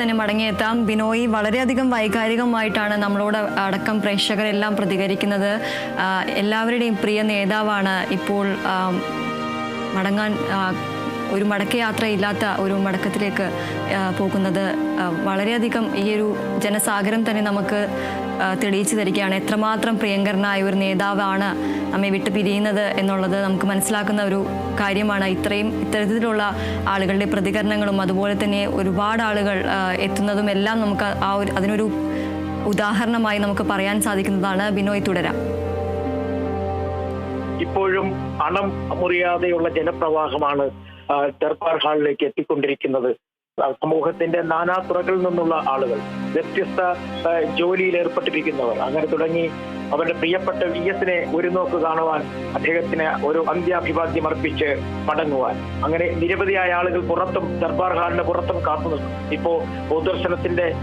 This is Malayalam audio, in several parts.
തന്നെ മടങ്ങിയെത്താം. ബിനോയ്, വളരെയധികം വൈകാരികമായിട്ടാണ് നമ്മളോട് അടക്കം പ്രേക്ഷകരെല്ലാം പ്രതികരിക്കുന്നത്. എല്ലാവരുടെയും പ്രിയ നേതാവാണ് ഇപ്പോൾ മടങ്ങാൻ ഒരു മടക്കയാത്ര ഇല്ലാത്ത ഒരു മടക്കത്തിലേക്ക് പോകുന്നത്. വളരെയധികം ഈ ഒരു ജനസാഗരം തന്നെ നമുക്ക് തെളിയിച്ചു തരികയാണ് എത്രമാത്രം പ്രിയങ്കരനായ ഒരു നേതാവാണ് നമ്മെ വിട്ടു പിരിയുന്നത് എന്നുള്ളത് നമുക്ക് മനസ്സിലാക്കുന്ന ഒരു കാര്യമാണ്. ഇത്തരത്തിലുള്ള ആളുകളുടെ പ്രതികരണങ്ങളും അതുപോലെ തന്നെ ഒരുപാട് ആളുകൾ എത്തുന്നതും എല്ലാം നമുക്ക് അതിനൊരു ഉദാഹരണമായി നമുക്ക് പറയാൻ സാധിക്കുന്നതാണ്. ബിനോയ്, തുടരാം. ഇപ്പോഴും അണം മുറിയാതെയുള്ള ജനപ്രവാഹമാണ് ദർബാർ ഹാളിലേക്ക് എത്തിക്കൊണ്ടിരിക്കുന്നത്. സമൂഹത്തിന്റെ നാനാതുറകളിൽ നിന്നുള്ള ആളുകൾ, വ്യത്യസ്ത ജോലിയിൽ ഏർപ്പെട്ടിരിക്കുന്നവർ, അങ്ങനെ തുടങ്ങി അവരുടെ പ്രിയപ്പെട്ട VS-നെ ഒരു നോക്ക് കാണുവാൻ, അദ്ദേഹത്തിന് ഒരു അന്ത്യാഭിവാദ്യം അർപ്പിച്ച് മടങ്ങുവാൻ, അങ്ങനെ നിരവധിയായ ആളുകൾ പുറത്തും ദർബാർ ഹാളിന് പുറത്തും കാത്തു നിൽക്കും. ഇപ്പോ പൊതുദർശനത്തിനായി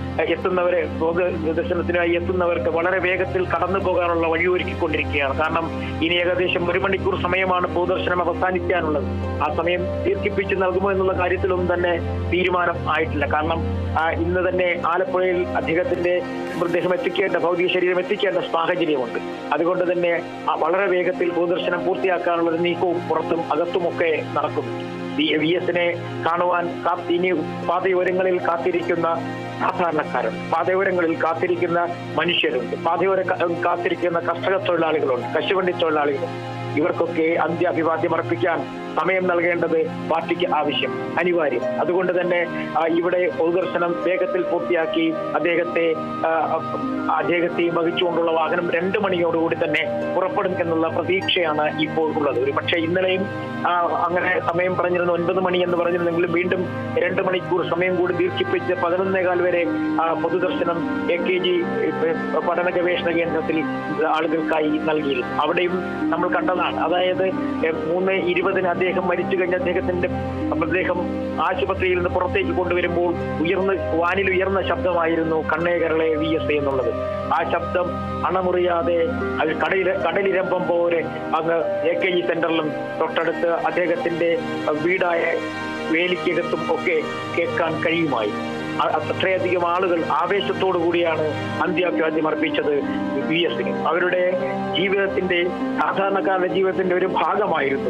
എത്തുന്നവർക്ക് വളരെ വേഗത്തിൽ കടന്നു പോകാനുള്ള വഴിയൊരുക്കിക്കൊണ്ടിരിക്കുകയാണ്. കാരണം ഇനി ഏകദേശം 1 മണിക്കൂർ സമയമാണ് പൊതുദർശനം അവസാനിക്കാനുള്ളത്. ആ സമയം ദീർഘിപ്പിച്ച് നൽകുമോ എന്നുള്ള കാര്യത്തിലൊന്നും തന്നെ തീരുമാനം ആയിട്ടില്ല. കാരണം ഇന്ന് തന്നെ ആലപ്പുഴയിൽ അദ്ദേഹത്തിന്റെ മൃതദേഹം ഭൗതിക ശരീരം എത്തിക്കേണ്ട സാഹചര്യമുണ്ട്. അതുകൊണ്ട് തന്നെ വളരെ വേഗത്തിൽ പൊതുദർശനം പൂർത്തിയാക്കാനുള്ള ഒരു നീക്കവും പുറത്തും അകത്തുമൊക്കെ നടക്കുന്നു. VS-നെ കാണുവാൻ ഇനി പാതയോരങ്ങളിൽ കാത്തിരിക്കുന്ന സാധാരണക്കാരുണ്ട്, പാതയോരങ്ങളിൽ കാത്തിരിക്കുന്ന മനുഷ്യരുണ്ട്, കാത്തിരിക്കുന്ന കർഷക തൊഴിലാളികളുണ്ട്, കശുവണ്ടി തൊഴിലാളികളുണ്ട്. ഇവർക്കൊക്കെ അന്ത്യാഭിവാദ്യം അർപ്പിക്കാൻ സമയം നൽകേണ്ടത് പാർട്ടിക്ക് അനിവാര്യം. അതുകൊണ്ട് തന്നെ ഇവിടെ പൊതുദർശനം വേഗത്തിൽ പൂർത്തിയാക്കി അദ്ദേഹത്തെയും വഹിച്ചുകൊണ്ടുള്ള വാഹനം 2 മണിയോടുകൂടി തന്നെ പുറപ്പെടും എന്നുള്ള പ്രതീക്ഷയാണ് ഇപ്പോൾ ഉള്ളത്. ഒരു പക്ഷേ ഇന്നലെയും അങ്ങനെ സമയം പറഞ്ഞിരുന്നു, 9 മണി എന്ന് പറഞ്ഞിരുന്നെങ്കിലും വീണ്ടും 2 മണിക്കൂർ സമയം കൂടി ദീർഘിപ്പിച്ച് 11:15 വരെ പൊതുദർശനം AKG പഠന ഗവേഷണ കേന്ദ്രത്തിൽ ആളുകൾക്കായി നൽകിയിരുന്നു. അവിടെയും നമ്മൾ കണ്ടതാണ്. അതായത് 3:20 അദ്ദേഹം മരിച്ചു കഴിഞ്ഞ അദ്ദേഹത്തിന്റെ മൃതദേഹം ആശുപത്രിയിൽ നിന്ന് പുറത്തേക്ക് കൊണ്ടുവരുമ്പോൾ വാനിലുയർന്ന ശബ്ദമായിരുന്നു കണ്ണേ കരളെ VS എന്നുള്ളത്. ആ ശബ്ദം അണമുറിയാതെ കടലിരമ്പം പോലെ അങ്ങ് AKG സെന്ററിലും തൊട്ടടുത്ത് അദ്ദേഹത്തിന്റെ വീടായ വേലിക്കകത്തും ഒക്കെ കേൾക്കാൻ കഴിയുമായി. അത്രയധികം ആളുകൾ ആവേശത്തോടു കൂടിയാണ് അന്ത്യാഭിവാദ്യം അർപ്പിച്ചത് VS-ന്. അവരുടെ ജീവിതത്തിന്റെ, സാധാരണക്കാരുടെ ജീവിതത്തിന്റെ ഒരു ഭാഗമായിരുന്നു